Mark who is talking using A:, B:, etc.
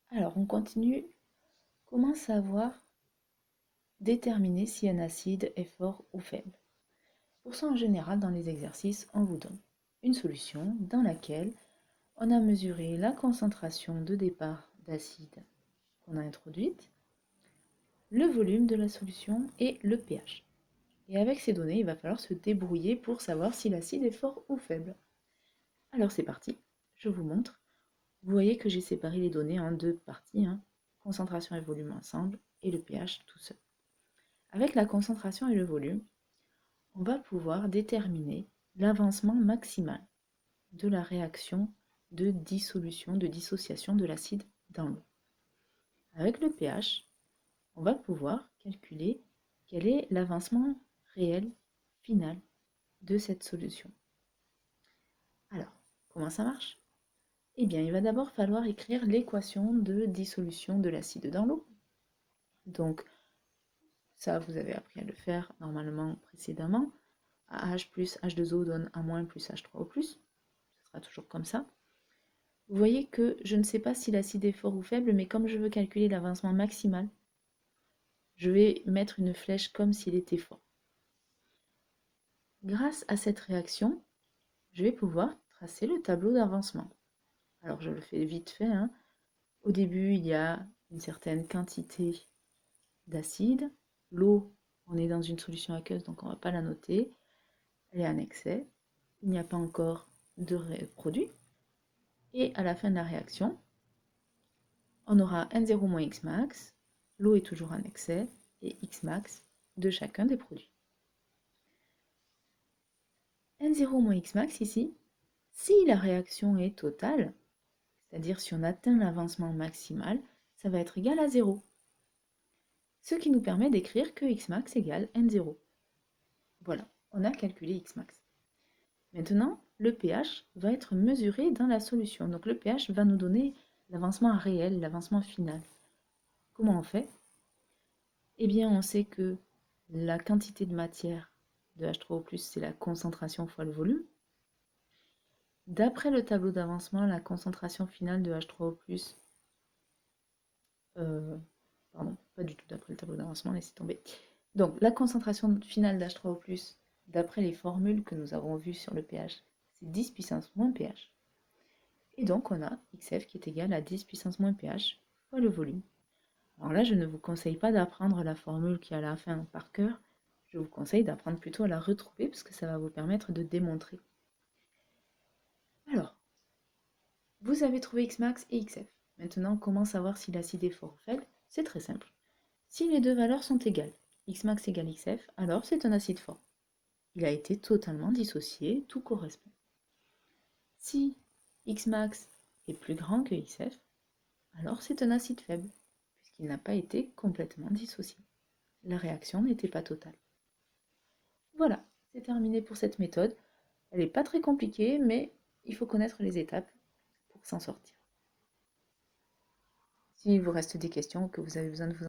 A: Alors, on continue. Comment savoir déterminer si un acide est fort ou faible? Pour ça, en général, dans les exercices, on vous donne une solution dans laquelle on a mesuré la concentration de départ d'acide qu'on a introduite, le volume de la solution et le pH. Et avec ces données, il va falloir se débrouiller pour savoir si l'acide est fort ou faible. Alors c'est parti, je vous montre. Vous voyez que j'ai séparé les données en deux parties, concentration et volume ensemble, et le pH tout seul. Avec la concentration et le volume, on va pouvoir déterminer l'avancement maximal de la réaction de dissolution, de dissociation de l'acide dans l'eau. Avec le pH, on va pouvoir calculer quel est l'avancement réel final de cette solution. Alors, comment ça marche? Eh bien, il va d'abord falloir écrire l'équation de dissolution de l'acide dans l'eau. Donc, ça, vous avez appris à le faire normalement précédemment. AH plus H2O donne A- plus H3O+. Ce sera toujours comme ça. Vous voyez que je ne sais pas si l'acide est fort ou faible, mais comme je veux calculer l'avancement maximal, je vais mettre une flèche comme s'il était fort. Grâce à cette réaction, je vais pouvoir tracer le tableau d'avancement. Alors je le fais vite fait. Au début, il y a une certaine quantité d'acide. L'eau, on est dans une solution aqueuse, donc on ne va pas la noter. Elle est en excès. Il n'y a pas encore de produit. Et à la fin de la réaction, on aura N0 moins Xmax, l'eau est toujours en excès, et Xmax de chacun des produits. N0 moins Xmax ici, si la réaction est totale, c'est-à-dire si on atteint l'avancement maximal, ça va être égal à 0. Ce qui nous permet d'écrire que Xmax égale N0. Voilà, on a calculé Xmax. Maintenant, le pH va être mesuré dans la solution. Donc le pH va nous donner l'avancement réel, l'avancement final. Comment on fait? Eh bien, on sait que la quantité de matière de H3O+, c'est la concentration fois le volume. D'après le tableau d'avancement, la concentration finale de H3O+, pardon, pas du tout d'après le tableau d'avancement, laissez tomber. Donc, la concentration finale d'H3O+, d'après les formules que nous avons vues sur le pH, c'est 10 puissance moins pH. Et donc, on a XF qui est égal à 10 puissance moins pH fois le volume. Alors là, je ne vous conseille pas d'apprendre la formule qui est à la fin par cœur. Je vous conseille d'apprendre plutôt à la retrouver parce que ça va vous permettre de démontrer. Alors, vous avez trouvé Xmax et Xf. Maintenant, comment savoir si l'acide est fort ou faible? C'est très simple. Si les deux valeurs sont égales, Xmax égale Xf, alors c'est un acide fort. Il a été totalement dissocié, tout correspond. Si Xmax est plus grand que Xf, alors c'est un acide faible, puisqu'il n'a pas été complètement dissocié. La réaction n'était pas totale. Voilà, c'est terminé pour cette méthode. Elle n'est pas très compliquée, mais il faut connaître les étapes pour s'en sortir. S'il vous reste des questions ou que vous avez besoin de vous